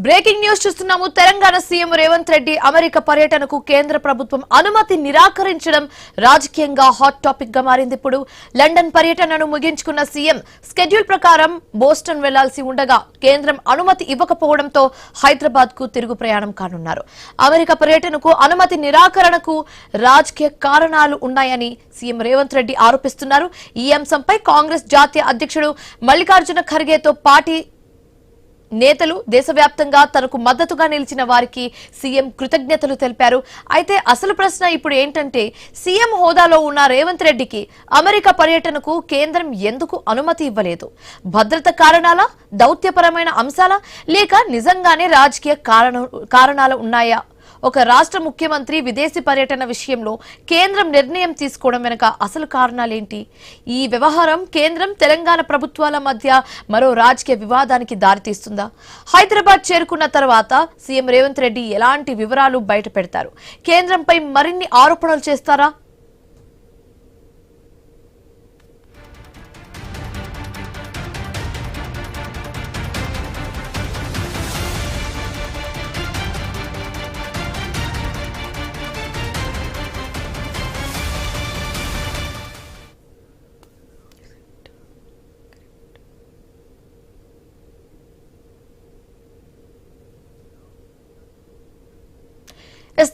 Breaking news చూస్తున్నాము. Telangana CM Revanth Reddy America పర్యటనకు కేంద్ర ప్రభుత్వం అనుమతి నిరాకరించడం రాజకీయంగా హాట్ టాపిక్ గా మారింది. ఇప్పుడు లండన్ పర్యటనను ముగించుకున్న సీఎం స్కెడ్యూల్ ప్రకారం బోస్టన్ వెళ్లాల్సి ఉండగా కేంద్రం అనుమతి ఇవ్వకపోవడంతో హైదరాబాద్ కు తిరుగు ప్రయాణం కానున్నారు. అమెరికా పర్యటనకు అనుమతి నిరాకరణకు రాజకీయ కారణాలు ఉన్నాయని సీఎం రేవంత్ రెడ్డి ఆరోపిస్తున్నారు. ఈ అంశంపై కాంగ్రెస్ జాతీయ అధ్యక్షుడు మల్లికార్జున ఖర్గేతో పార్టీ నేతలు దేశవ్యాప్తంగా తనకు మద్దతుగా నిలిచిన వారికి సీఎం కృతజ్ఞతలు తెలిపారు. అయితే అసలు ప్రశ్న ఇప్పుడు ఏంటంటే, సీఎం హోదాలో ఉన్న రేవంత్ రెడ్డికి అమెరికా పర్యటనకు కేంద్రం ఎందుకు అనుమతి ఇవ్వలేదు? భద్రత కారణాలా, దౌత్యపరమైన అంశాలా, లేక నిజంగానే రాజకీయ కారణాలు ఉన్నాయా? ఒక రాష్ట్ర ముఖ్యమంత్రి విదేశీ పర్యటన విషయంలో కేంద్రం నిర్ణయం తీసుకోవడం వెనుక అసలు కారణాలేంటి? ఈ వ్యవహారం కేంద్రం తెలంగాణ ప్రభుత్వాల మధ్య మరో రాజకీయ వివాదానికి దారితీస్తుందా? హైదరాబాద్ చేరుకున్న తర్వాత సీఎం రేవంత్ రెడ్డి ఎలాంటి వివరాలు బయట పెడతారు? కేంద్రంపై మరిన్ని ఆరోపణలు చేస్తారా?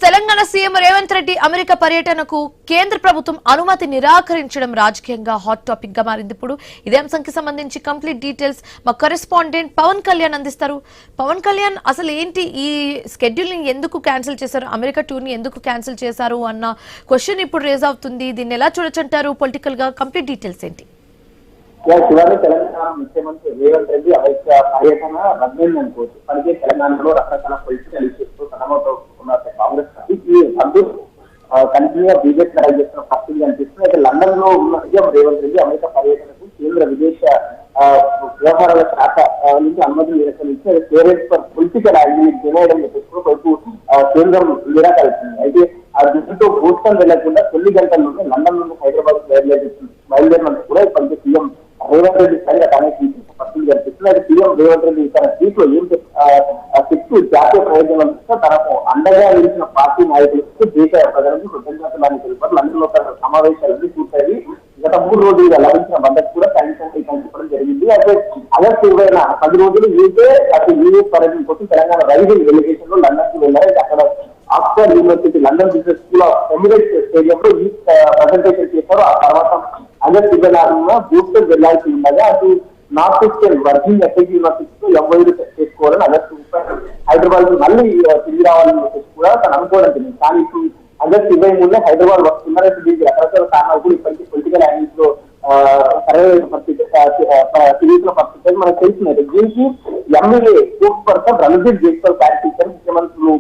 తెలంగాణ సీఎం రేవంత్ రెడ్డి అమెరికా పర్యటనకు కేంద్ర ప్రభుత్వం అనుమతి నిరాకరించడం రాజకీయంగా హాట్ టాపిక్ గా మారింది. ఇప్పుడు ఇదే అంశానికి సంబంధించి కంప్లీట్ డీటెయిల్స్ మా కరెస్పాండెంట్ పవన్ కళ్యాణ్ అందిస్తారు. పవన్ కళ్యాణ్, అసలు ఏంటి ఈ స్కెడ్యూల్ ని ఎందుకు క్యాన్సిల్ చేశారు, అమెరికా టూర్ ని ఎందుకు క్యాన్సిల్ చేశారు అన్న క్వశ్చన్ ఇప్పుడు రేజ్ అవుతుంది. దీన్ని ఎలా చూడొచ్చంటారు పొలిటికల్ గా? కంప్లీట్ డీటెయిల్స్ ఏంటి? తెలంగాణ ముఖ్యమంత్రి రేవంత్ రెడ్డి అమెరికా పర్యటన రద్దయిందనుకోవచ్చు. అందుకే తెలంగాణలో రకరకాల పొలిటికల్ ఇష్యూస్ సన్నమవుతూ కాంగ్రెస్ పార్టీకి అబ్దుల్ కంటిన్యూగా బీజేపీ ట్రై చేస్తున్న పరిస్థితి కనిపిస్తుంది. అయితే లండన్ లో ఉన్న సీఎం రేవంత్ రెడ్డి అమెరికా పర్యటనకు కేంద్ర విదేశ వ్యవహారాల శాఖ నుంచి అనుమతి నిరాకరించి parents for political argument denied చెప్పేసి కేంద్రం నిరాకరిస్తుంది. అయితే ఆ దృష్టితో బోస్టన్ వెళ్లకుండా కొన్ని గంటల్లోనే లండన్ నుండి హైదరాబాద్ బయలుదేరినందుకు కూడా ఇప్పటికే సీఎం రేవంత్ రెడ్డి సరిగా కనెక్ట్ పరిస్థితి కనిపిస్తుంది. అయితే సీఎం రేవంత్ రెడ్డి తన ట్వీట్ లో ఏం చెప్తూ జాతీయ ప్రయోజనాలతో తనకు అండగా నిలిచిన పార్టీ నాయకులకు దేశ ప్రజలకు కృతజ్ఞతలు తెలిపారు. లండన్ లో తన సమావేశాలన్నీ పూర్తయి గత 3 రోజులుగా లభించిన మద్దతు కూడా చెప్పడం జరిగింది. అయితే ఆగస్టు 20న 10 రోజులు అటు యూఎస్ పర్యటన కోసం తెలంగాణ రైజింగ్ డెలిగేషన్ లో లండన్ కి వెళ్ళారు. అయితే అక్కడ Oxford university London business school of Emirates stadium లో ఈ ప్రజెంటేషన్ చేశారు. ఆ తర్వాత ఆగస్టు 26న బోస్టన్ వెళ్లాల్సి ఉండగా అటు నార్త్ ఈస్టర్న్ వర్జిన్ ఎస్ఐటి యూనివర్సిటీతో ఎంఓయూ చేసుకోవాలని ఆగస్టు 30 హైదరాబాద్ మళ్ళీ తిరిగి రావాలని చెప్పేసి కూడా తను అనుకోవడం జరిగింది. కానీ ఇప్పుడు ఆగస్టు 23 హైదరాబాద్ వస్తున్నారు. దీనికి రకరకాల కారణాలు కూడా ఇప్పటికీ పొలిటికల్ యాంగిల్స్ లో సరైన పరిస్థితి మనకు తెలిసినట్టు. దీనికి MLA spokesperson Randhir Jaiswal clarification ముఖ్యమంత్రులు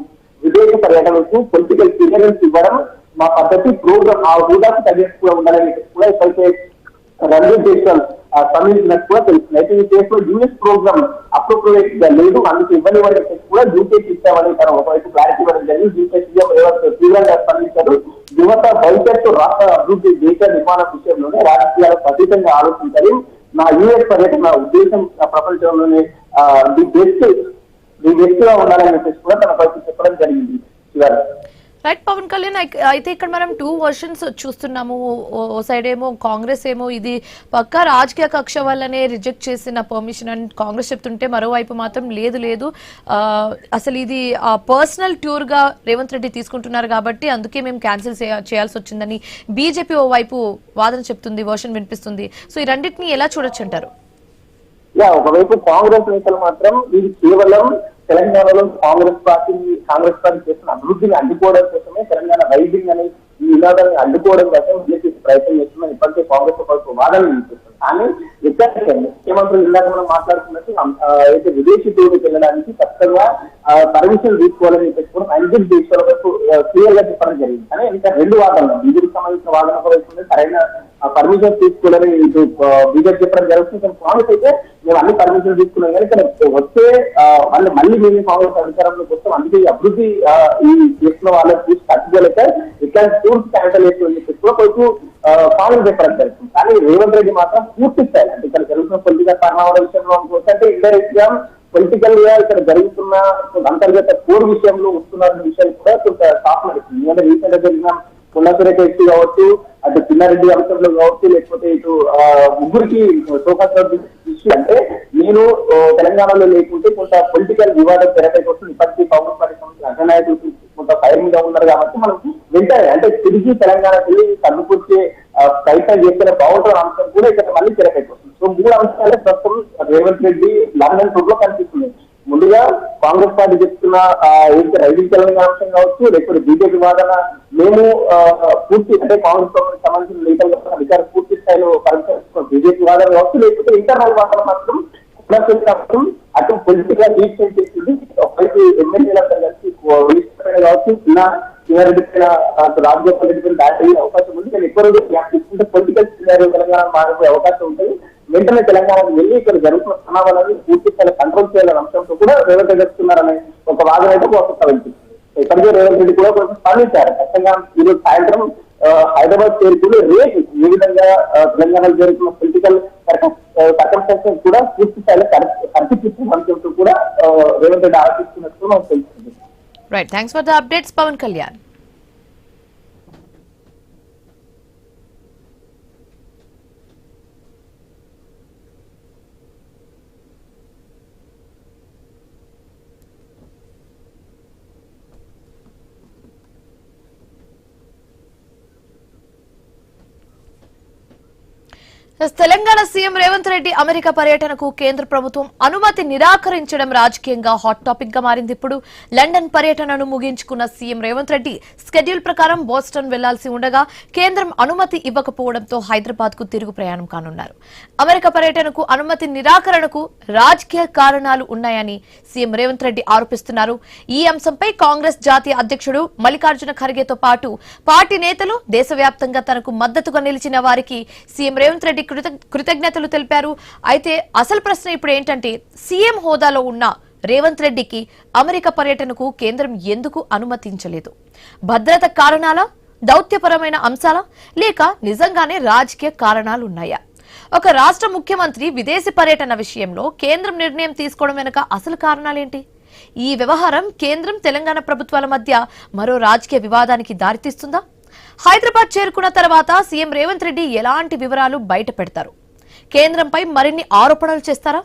విదేశీ పర్యటనకు పొలిటికల్ క్లియరెన్స్ ఇవ్వడం మా పద్ధతి ప్రోగ్రామ్ ఆ హోదాకు తగినట్టు కూడా ఉండాలని కూడా ఇప్పటికే రణధీర్ జైస్వాల్ స్పందించినట్టు కూడా తెలుస్తుంది. అయితే ఈ కేసులో యూఎస్ ప్రోగ్రామ్ అప్రోప్రియేట్ గా లేదు, అందుకు ఇవ్వనివ్వని కూడా యూకేకి ఇచ్చామని తన ఒకవైపు క్లారిటీ ఇవ్వడం జరిగింది. యూకే సీఎం రేవంత్ తీవ్రంగా స్పందించారు. యువత భవిష్యత్తు రాష్ట్ర అభివృద్ధి దేశ నిర్మాణం విషయంలోనే రాజకీయాలకు అతీతంగా ఆలోచించాలి. నా యూఎస్ పర్యటన ఉద్దేశం ప్రపంచంలోనే ది బెస్ట్ గా ఉండాలని చెప్పేసి కూడా తన వైపు చెప్పడం జరిగింది. రైట్ పవన్ కళ్యాణ్, అయితే ఇక్కడ మనం 2 వర్షన్స్ చూస్తున్నాము. ఓ సైడ్ ఏమో కాంగ్రెస్ ఏమో ఇది పక్కా రాజకీయ కక్ష వల్లనే రిజెక్ట్ చేసిన పర్మిషన్ అని కాంగ్రెస్ చెప్తుంటే, మరోవైపు మాత్రం లేదు అసలు ఇది పర్సనల్ టూర్ గా రేవంత్ రెడ్డి తీసుకుంటున్నారు కాబట్టి అందుకే మేము క్యాన్సిల్ చేయాల్సి వచ్చిందని బీజేపీ ఓ వైపు వాదన చెప్తుంది, వర్షన్ వినిపిస్తుంది. సో ఈ రెండింటిని ఎలా చూడొచ్చు అంటారు? ఒకవైపు కాంగ్రెస్ నేతలు మాత్రం ఇది కేవలం తెలంగాణలో కాంగ్రెస్ పార్టీ చేస్తున్న అభివృద్ధిని అడ్డుకోవడం కోసమే, తెలంగాణ రైజింగ్ అనే ఈ వివాదాన్ని అడ్డుకోవడం కోసం బీజేపీ ప్రయత్నం చేస్తుందని ఇప్పటికే కాంగ్రెస్ వాదన వినిపిస్తుంది. కానీ ఎక్కడ ముఖ్యమంత్రులు ఇందాక మనం మాట్లాడుతున్నట్టు అయితే విదేశీ టూర్కి వెళ్ళడానికి ఖచ్చితంగా పర్మిషన్ తీసుకోవాలని చెప్పేసి కూడా రణధీర్ జైస్వాల్ క్లియర్ గా చెప్పడం జరిగింది. కానీ ఇంకా 2 వాదనలు బీజేపీకి సంబంధించిన వాదన కూడా సరైన పర్మిషన్ తీసుకోవాలని ఇటు బీజేపీ చెప్పడం జరుగుతుంది. కాంగ్రెస్ అయితే మేము అన్ని పర్మిషన్ తీసుకున్నాం కానీ ఇక్కడ వచ్చే మళ్ళీ మేము కాంగ్రెస్ అధికారంలోకి వస్తాం, అందుకే ఈ అభివృద్ధి ఈ చేస్తున్న వాళ్ళని చూసి తట్టుకోలేక ఇట్లాంటి టూర్స్ క్యాన్సల్ చేస్తుందని చెప్పేసి కూడా కొంచెం కాంగ్రెస్ చెప్పడం జరుగుతుంది. కానీ రేవంత్ రెడ్డి మాత్రం పూర్తి స్థాయి అంటే ఇక్కడ జరుగుతున్న పొలిటికల్ పరిణామాల విషయంలో అనుకోవచ్చు అంటే ఇండైరెక్ట్ గా పొలిటికల్ గా ఇక్కడ జరుగుతున్న అంతర్గత కోర్ విషయంలో వస్తున్న విషయాలు కూడా కొంత టాప్ నడుస్తుంది. ఎందుకంటే రీసెంట్ గా జరిగిన కొండసురేఖ ఎస్టీ కావచ్చు, అటు చిన్నారెడ్డి అంశంలో కావచ్చు, లేకపోతే ఇటు ముగ్గురికి సోకాస్ ఇష్యూ అంటే నేను తెలంగాణలో లేకుంటే కొంత పొలిటికల్ వివాదం తెరపైకి వస్తుంది. ఇప్పటికీ కాంగ్రెస్ పార్టీ సంబంధించిన అగ్రనాయకులు కొంత ఫైర్ మీద ఉన్నారు కాబట్టి మనం వెంటనే అంటే తిరిగి తెలంగాణకి వెళ్ళి సర్దుకూర్చే ప్రయత్నం చేస్తే బాగుంటున్న అంశం కూడా ఇక్కడ మళ్ళీ తెరపైకి వస్తుంది. సో 3 అంశాలే ప్రస్తుతం రేవంత్ రెడ్డి లండన్ టూర్ లో కనిపిస్తుంది. ముందుగా కాంగ్రెస్ పార్టీ చెప్తున్న ఏదైతే రైజింగ్ తెలంగాణ అంశం కావచ్చు, లేకపోతే బీజేపీ వాదన మేము పూర్తి అంటే కాంగ్రెస్ ప్రభుత్వానికి సంబంధించిన లీగల్ అధికారులు పూర్తి స్థాయిలో పరిశీలిస్తున్న బీజేపీ వాదన కావచ్చు, లేకపోతే ఇంటర్నల్ వాదన మాత్రం అటు పొలిటికల్ గా లీడ్ చేస్తుంది. ఒకరికి ఎమ్మెల్యేలంతా కలిసి కావచ్చు, చిన్నారెడ్డి పైన రాజగోపాల్ రెడ్డి పైన దాడి అయ్యే అవకాశం ఉంది. నేను ఎక్కువ రోజులు తీసుకుంటే పొలిటికల్ సినారియో తెలంగాణ మారిపోయే అవకాశం ఉంటుంది. వెంటనే తెలంగాణకు వెళ్ళి ఇక్కడ జరుగుతున్న స్థానాలను పూర్తి స్థాయిలో కంట్రోల్ చేయాలనే అంశంతో కూడా రేవంత్ రెడ్డి వస్తున్నారనే ఒక వాదన అయితే వస్తూ వెళ్తుంది. ఇప్పటికే రేవంత్ రెడ్డి కూడా కొంచెం స్పందించారు. ఖచ్చితంగా ఈరోజు సాయంత్రం హైదరాబాద్ చేరుకుని రేపు ఏ విధంగా తెలంగాణలో జరుగుతున్న పొలిటికల్ సర్కమ్స్టాన్సెస్ కూడా పూర్తి స్థాయిలో కనిపించే అంశంతో కూడా రేవంత్ రెడ్డి ఆలోచిస్తున్నట్టు మనకు తెలుస్తుంది. Right, thanks for the updates Pawan Kalyan. Telangana CM Revanth Reddy America పర్యటనకు కేంద్ర ప్రభుత్వం అనుమతి నిరాకరించడం రాజకీయంగా హాట్ టాపిక్ గా మారింది. ఇప్పుడు లండన్ పర్యటనను ముగించుకున్న సీఎం రేవంత్ రెడ్డి స్కెడ్యూల్ ప్రకారం బోస్టన్ వెళ్లాల్సి ఉండగా కేంద్రం అనుమతి ఇవ్వకపోవడంతో హైదరాబాద్ కు తిరుగు ప్రయాణం కానున్నారు. అమెరికా పర్యటనకు అనుమతి నిరాకరణకు రాజకీయ కారణాలు ఉన్నాయని సీఎం రేవంత్ రెడ్డి ఆరోపిస్తున్నారు. ఈ అంశంపై కాంగ్రెస్ జాతీయ అధ్యక్షుడు మల్లికార్జున ఖర్గేతో పాటు పార్టీ నేతలు దేశవ్యాప్తంగా తనకు మద్దతుగా నిలిచిన వారికి సీఎం రేవంత్ రెడ్డి కృతజ్ఞతలు తెలిపారు. అయితే అసలు ప్రశ్న ఇప్పుడు ఏంటంటే సీఎం హోదాలో ఉన్న రేవంత్ రెడ్డికి అమెరికా పర్యటనకు కేంద్రం ఎందుకు అనుమతించలేదు? భద్రత కారణాలా, దౌత్యపరమైన అంశాలా, లేక నిజంగానే రాజకీయ కారణాలు ఉన్నాయా? ఒక రాష్ట్ర ముఖ్యమంత్రి విదేశీ పర్యటన విషయంలో కేంద్రం నిర్ణయం తీసుకోవడం వెనుక అసలు కారణాలేంటి? ఈ వ్యవహారం కేంద్రం తెలంగాణ ప్రభుత్వాల మధ్య మరో రాజకీయ వివాదానికి దారితీస్తుందా? హైదరాబాద్ చేరుకున్న తర్వాత సీఎం రేవంత్ రెడ్డి ఎలాంటి వివరాలు బయట పెడతారు? కేంద్రంపై మరిన్ని ఆరోపణలు చేస్తారా?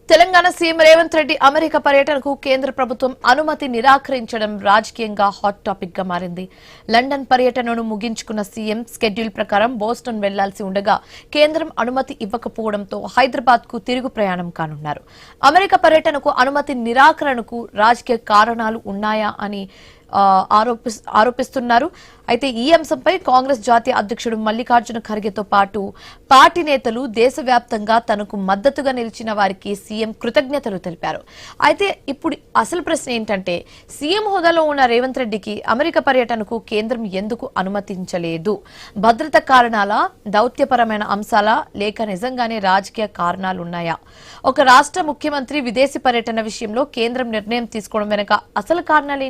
తెలంగాణ సీఎం రేవంత్ రెడ్డి అమెరికా పర్యటనకు కేంద్ర ప్రభుత్వం అనుమతి నిరాకరించడం రాజకీయంగా హాట్ టాపిక్ గా మారింది. లండన్ పర్యటనను ముగించుకున్న సీఎం స్కెడ్యూల్ ప్రకారం బోస్టన్ వెళ్లాల్సి ఉండగా కేంద్రం అనుమతి ఇవ్వకపోవడంతో హైదరాబాద్ కు తిరుగు ప్రయాణం కానున్నారు. అమెరికా పర్యటనకు అనుమతి నిరాకరణకు రాజకీయ కారణాలు ఉన్నాయా అని ఆరోపిస్తున్నారు. అయితే ఈ అంశంపై కాంగ్రెస్ జాతీయ అధ్యక్షుడు మల్లికార్జున ఖర్గేతో పాటు పార్టీ నేతలు దేశవ్యాప్తంగా తనకు మద్దతుగా నిలిచిన వారికి సీఎం కృతజ్ఞతలు తెలిపారు. అయితే ఇప్పుడు అసలు ప్రశ్న ఏంటంటే సీఎం హోదాలో ఉన్న రేవంత్ రెడ్డికి అమెరికా పర్యటనకు కేంద్రం ఎందుకు అనుమతించలేదు? భద్రత కారణాలా, దౌత్యపరమైన అంశాలా, లేక నిజంగానే రాజకీయ కారణాలు ఉన్నాయా? ఒక రాష్ట్ర ముఖ్యమంత్రి విదేశీ పర్యటన విషయంలో కేంద్రం నిర్ణయం తీసుకోవడం వెనుక అసలు కారణాలు